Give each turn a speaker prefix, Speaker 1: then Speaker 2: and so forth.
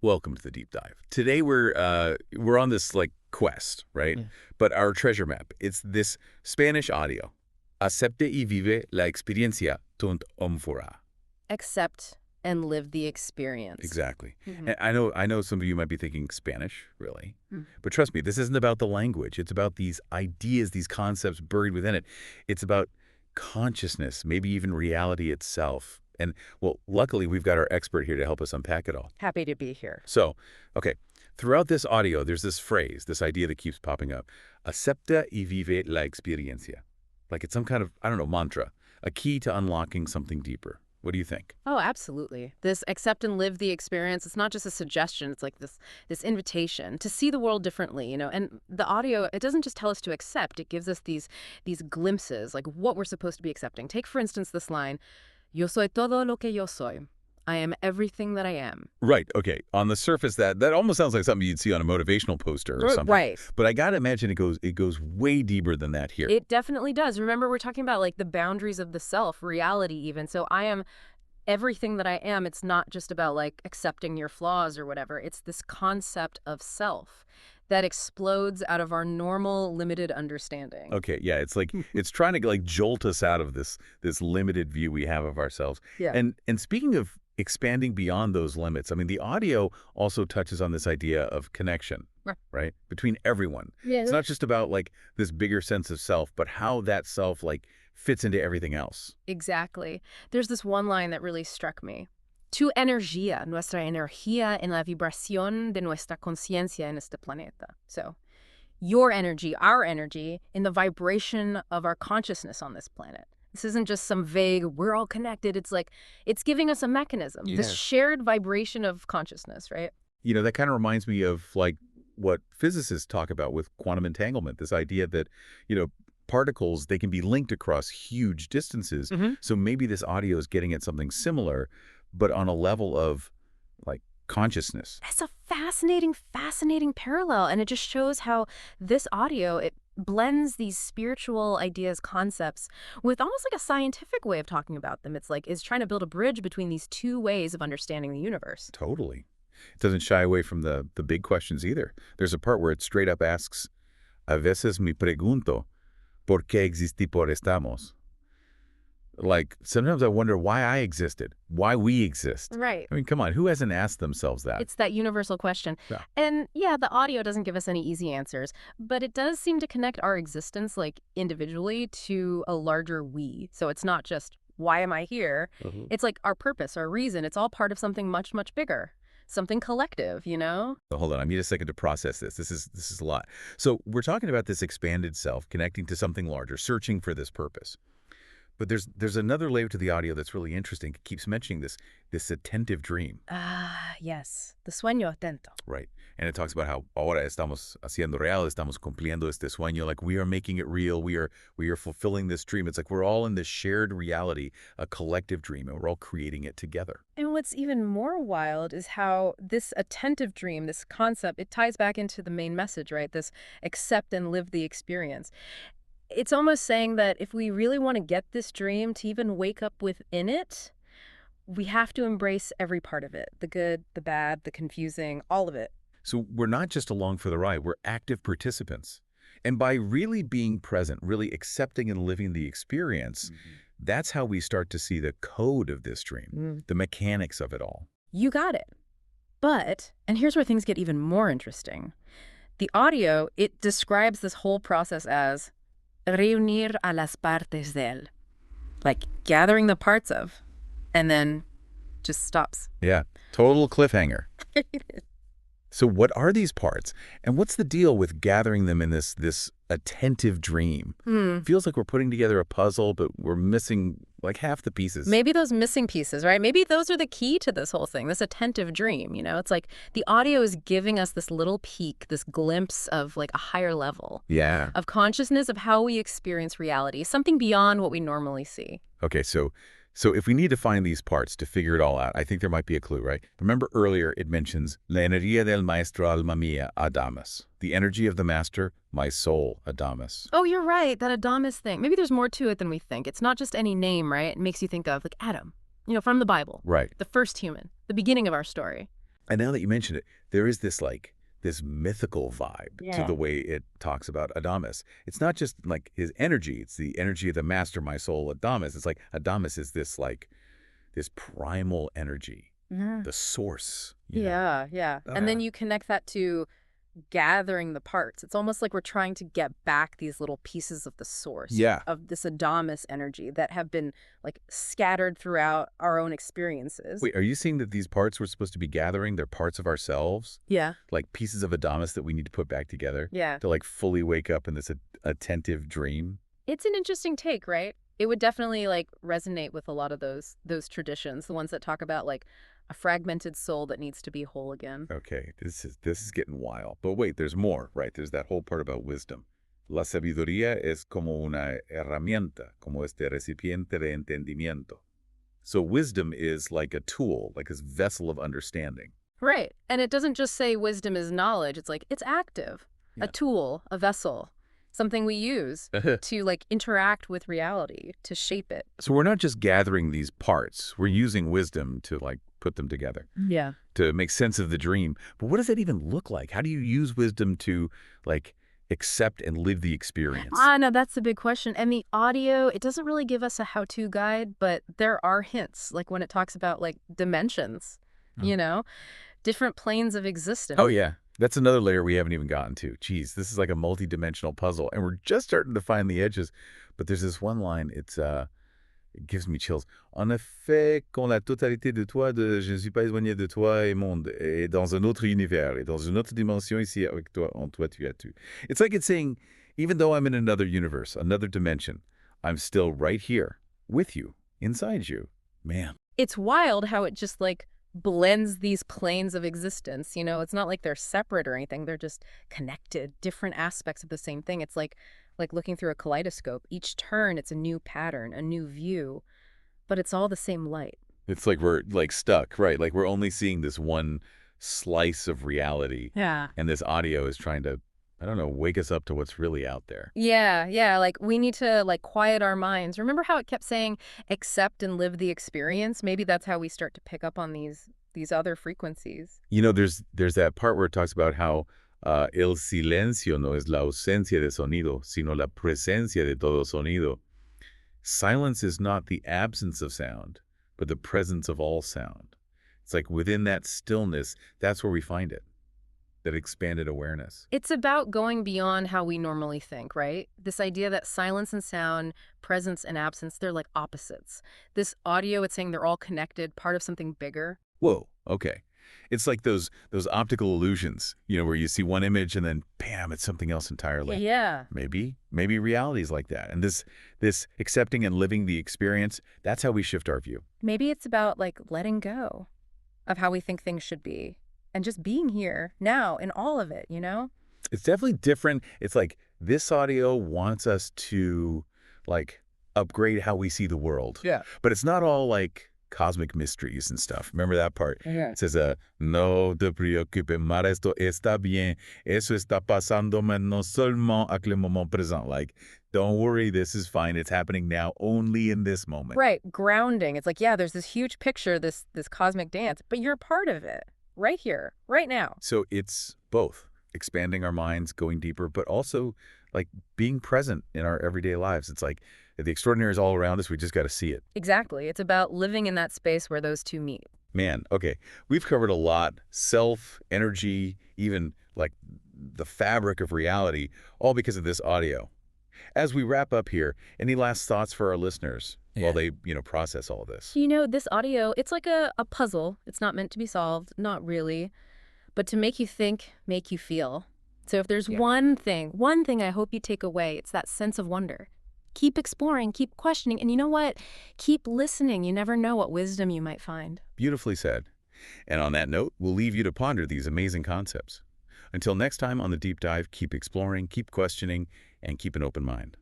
Speaker 1: Welcome to the deep dive. Today we're on this like quest, right?
Speaker 2: Mm.
Speaker 1: But our treasure map, it's this Spanish audio. Acepte y vive la experiencia tunt omfora.
Speaker 2: Accept and live the experience.
Speaker 1: Exactly.
Speaker 2: Mhm.
Speaker 1: And I know some of you might be thinking Spanish, really.
Speaker 2: Mm.
Speaker 1: But trust me, this isn't about the language. It's about these ideas, these concepts buried within it. It's about consciousness, maybe even reality itself. And well, luckily we've got our expert here to help us unpack it all.
Speaker 2: Happy to be here.
Speaker 1: So, okay, throughout this audio, there's this phrase, this idea that keeps popping up. Acepta y vive la experiencia. Like it's some kind of, I don't know, mantra, a key to unlocking something deeper. What do you think?
Speaker 2: Oh, absolutely. This accept and live the experience, it's not just a suggestion, it's like this invitation to see the world differently, And the audio, it doesn't just tell us to accept, it gives us these glimpses, like what we're supposed to be accepting. Take, for instance, this line, Yo soy todo lo que yo soy. I am everything that I am.
Speaker 1: Right, okay. On the surface, that almost sounds like something you'd see on a motivational poster or something.
Speaker 2: Right.
Speaker 1: But I gotta imagine it goes way deeper than that here.
Speaker 2: It definitely does. Remember, we're talking about like the boundaries of the self, reality even. So I am everything that I am. It's not just about like accepting your flaws or whatever. It's this concept of self that explodes out of our normal limited understanding.
Speaker 1: Okay, yeah, it's like it's trying to like jolt us out of this limited view we have of ourselves.
Speaker 2: Yeah.
Speaker 1: And speaking of expanding beyond those limits, I mean, the audio also touches on this idea of connection, right? Between everyone.
Speaker 2: Yeah.
Speaker 1: It's not just about like this bigger sense of self, but how that self like fits into everything else.
Speaker 2: Exactly. There's this one line that really struck me. Tu energía, nuestra energía en la vibración de nuestra conciencia en este planeta. So, your energy, our energy, in the vibration of our consciousness on this planet. This isn't just some vague, we're all connected. It's like, it's giving us a mechanism, this
Speaker 1: Yes.
Speaker 2: shared vibration of consciousness, right?
Speaker 1: You know, that kind of reminds me of like what physicists talk about with quantum entanglement, this idea that, particles, they can be linked across huge distances.
Speaker 2: Mm-hmm.
Speaker 1: So maybe this audio is getting at something similar, but on a level of like consciousness.
Speaker 2: That's a fascinating parallel. And it just shows how this audio, it blends these spiritual ideas, concepts, with almost like a scientific way of talking about them. It's trying to build a bridge between these two ways of understanding the universe.
Speaker 1: Totally. It doesn't shy away from the big questions either. There's a part where it straight up asks, a veces me pregunto, ¿por qué existí por estamos? Like, sometimes I wonder why I existed, why we exist.
Speaker 2: Right.
Speaker 1: I mean, come on, who hasn't asked themselves that?
Speaker 2: It's that universal question.
Speaker 1: Yeah.
Speaker 2: And yeah, the audio doesn't give us any easy answers, but it does seem to connect our existence, like individually, to a larger we. So it's not just, why am I here?
Speaker 1: Mhm.
Speaker 2: It's like our purpose, our reason. It's all part of something much, much bigger. Something collective,
Speaker 1: Hold on, I need a second to process this. This is a lot. So we're talking about this expanded self connecting to something larger, searching for this purpose. But there's another layer to the audio that's really interesting. It keeps mentioning this attentive dream.
Speaker 2: Ah, yes. The sueño atento.
Speaker 1: Right. And it talks about how ahora estamos haciendo real, estamos cumpliendo este sueño, like we are making it real, we are fulfilling this dream. It's like we're all in this shared reality, a collective dream, and we're all creating it together.
Speaker 2: And what's even more wild is how this attentive dream, this concept, it ties back into the main message, right? This accept and live the experience. It's almost saying that if we really want to get this dream to even wake up within it, we have to embrace every part of it. The good, the bad, the confusing, all of it.
Speaker 1: So we're not just along for the ride, we're active participants. And by really being present, really accepting and living the experience, that's how we start to see the code of this dream, the mechanics of it all.
Speaker 2: You got it. But, and here's where things get even more interesting. The audio, it describes this whole process as reunir a las partes del, like gathering the parts of, and then just stops.
Speaker 1: Yeah, total cliffhanger. So what are these parts? And what's the deal with gathering them in this attentive dream? Feels like we're putting together a puzzle, but we're missing like half the pieces.
Speaker 2: Maybe those missing pieces, right? Maybe those are the key to this whole thing, this attentive dream, It's like the audio is giving us this little peek, this glimpse of like a higher level
Speaker 1: Yeah.
Speaker 2: of consciousness of how we experience reality, something beyond what we normally see.
Speaker 1: Okay, so if we need to find these parts to figure it all out, I think there might be a clue, right? Remember earlier it mentions La energía del maestro alma mía, Adamas. The energy of the master, my soul, Adamas.
Speaker 2: Oh, you're right, that Adamus thing. Maybe there's more to it than we think. It's not just any name, right? It makes you think of like Adam, from the Bible.
Speaker 1: Right.
Speaker 2: The first human, the beginning of our story.
Speaker 1: And now that you mention it, there is this like this mythical vibe to
Speaker 2: Yeah.
Speaker 1: the way it talks about Adamus. It's not just like his energy, it's the energy of the master, my soul, Adamus. It's like Adamus is this like this primal energy,
Speaker 2: Yeah.
Speaker 1: the source, you know.
Speaker 2: Yeah, yeah. And then you connect that to gathering the parts. It's almost like we're trying to get back these little pieces of the source
Speaker 1: Yeah.
Speaker 2: of this Adamus energy that have been like scattered throughout our own experiences.
Speaker 1: Wait, are you saying that these parts we're supposed to be gathering, they're parts of ourselves?
Speaker 2: Yeah.
Speaker 1: Like pieces of Adamus that we need to put back together
Speaker 2: Yeah.
Speaker 1: to like fully wake up in this attentive dream?
Speaker 2: It's an interesting take, right? It would definitely like resonate with a lot of those traditions, the ones that talk about like a fragmented soul that needs to be whole again.
Speaker 1: Okay, this is getting wild. But wait, there's more, right? There's that whole part about wisdom. La sabiduría es como una herramienta, como este recipiente de entendimiento. So wisdom is like a tool, like this vessel of understanding.
Speaker 2: Right. And it doesn't just say wisdom is knowledge. It's like it's active, a
Speaker 1: Yeah.
Speaker 2: tool, a vessel, something we use to like interact with reality, to shape it.
Speaker 1: So we're not just gathering these parts. We're using wisdom to like put them together,
Speaker 2: Yeah.
Speaker 1: to make sense of the dream. But what does that even look like? How do you use wisdom to like accept and live the experience?
Speaker 2: No, that's the big question. And the audio, it doesn't really give us a how-to guide, but there are hints, like when it talks about like dimensions,
Speaker 1: Oh.
Speaker 2: you know, different planes of existence.
Speaker 1: Oh, yeah. That's another layer we haven't even gotten to. Geez, this is like a multi-dimensional puzzle, and we're just starting to find the edges. But there's this one line, it gives me chills. En effet, quand la totalité de toi, je ne suis pas éloigné de toi et monde, et dans un autre univers, et dans une autre dimension ici avec toi, en toi tu es tout. It's like it's saying, even though I'm in another universe, another dimension, I'm still right here with you, inside you. Man.
Speaker 2: It's wild how it just like blends these planes of existence. You know, it's not like they're separate or anything. They're just connected, different aspects of the same thing. It's like looking through a kaleidoscope. Each turn, it's a new pattern, a new view, but it's all the same light.
Speaker 1: It's like we're like stuck, right? Like we're only seeing this one slice of reality,
Speaker 2: Yeah.
Speaker 1: and this audio is trying to, I don't know, wake us up to what's really out there.
Speaker 2: Yeah, yeah, like we need to like quiet our minds. Remember how it kept saying accept and live the experience? Maybe that's how we start to pick up on these other frequencies.
Speaker 1: You know, there's that part where it talks about how el silencio no es la ausencia de sonido, sino la presencia de todo sonido. Silence is not the absence of sound, but the presence of all sound. It's like within that stillness, that's where we find it, that expanded awareness.
Speaker 2: It's about going beyond how we normally think, right? This idea that silence and sound, presence and absence, they're like opposites. This audio, it's saying they're all connected, part of something bigger.
Speaker 1: Whoa, okay. It's like those optical illusions, you know, where you see one image and then bam, it's something else entirely.
Speaker 2: Yeah.
Speaker 1: Maybe reality is like that. And this accepting and living the experience, that's how we shift our view.
Speaker 2: Maybe it's about like letting go of how we think things should be and just being here now in all of it, you know?
Speaker 1: It's definitely different. It's like this audio wants us to like upgrade how we see the world.
Speaker 2: Yeah.
Speaker 1: But it's not all like cosmic mysteries and stuff. Remember that part?
Speaker 2: Yeah.
Speaker 1: It says, no te preocupes, mar esto está bien. Eso está pasando, mas no seulement avec le moment présent. Like, don't worry, this is fine. It's happening now, only in this moment.
Speaker 2: Right, grounding. It's like, yeah, there's this huge picture, this cosmic dance, but you're a part of it right here, right now.
Speaker 1: So it's both expanding our minds, going deeper, but also like being present in our everyday lives. It's like the extraordinary is all around us. We just got to see it.
Speaker 2: Exactly. It's about living in that space where those two meet.
Speaker 1: Man, okay. We've covered a lot. Self, energy, even like the fabric of reality, all because of this audio. As we wrap up here, any last thoughts for our listeners while they, process all of this?
Speaker 2: You know, this audio, it's like a puzzle. It's not meant to be solved, not really, but to make you think, make you feel. So if there's one thing I hope you take away, it's that sense of wonder. Keep exploring, keep questioning, and you know what? Keep listening. You never know what wisdom you might find.
Speaker 1: Beautifully said. And on that note, we'll leave you to ponder these amazing concepts. Until next time on The Deep Dive, keep exploring, keep questioning, and keep an open mind.